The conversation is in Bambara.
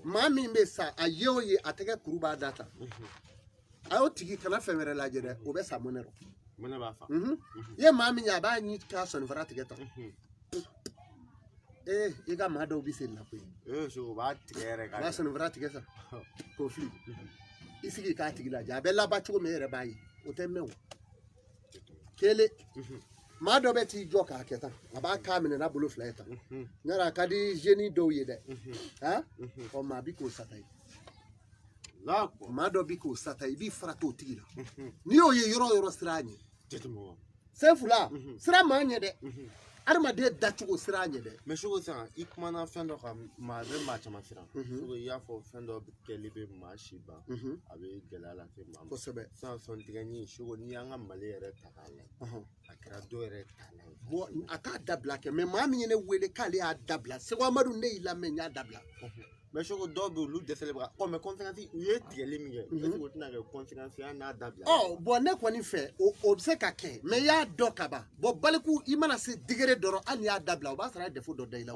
Mami mesa a yo ye ateke kuruba data. Ayo tigi kana femere la jere obe sa monero. Moneba fa. Ye mami nya ba ni ka son fara tigeta. Iga mado bi sen na kwe. So ba tigere ka. Ba son fara tigeta. Kofi. Isigi ka tigila ja be la ba chugo mere bayi. O temme wo. Kele. Mado beti joka aketa. Aba ka mene na bulu fleta. Nyara kadi jeni do ye de. Ha? O ma bi ko satai. Mado bi ko satai bi frato tigila. Ni o ye yoro stranye. Tetmo. Sefula. Sra manye de. Arma de datugo siranye de. Mais je sais, il commande fendo ma de match ma fira. So ya fo fendo kelibe ma shiba. Avec gelala ke ma. Kosebe. Sans son tigani shugo ni anga malere takala. Akra do ere takala. Bo aka dabla ke me ma mi ne wele kale a dabla. Se wa madu ne ila me nya dabla. Mais je dois lu de célébrer. Oh mais conférence il est très limité. Est-ce que tu as une conférence na dabla? Oh bon ne ko ni fe o se ka ke me ya dokaba. Bo baliku imana se digere doro an ya dabla o ba sara defo do dai la.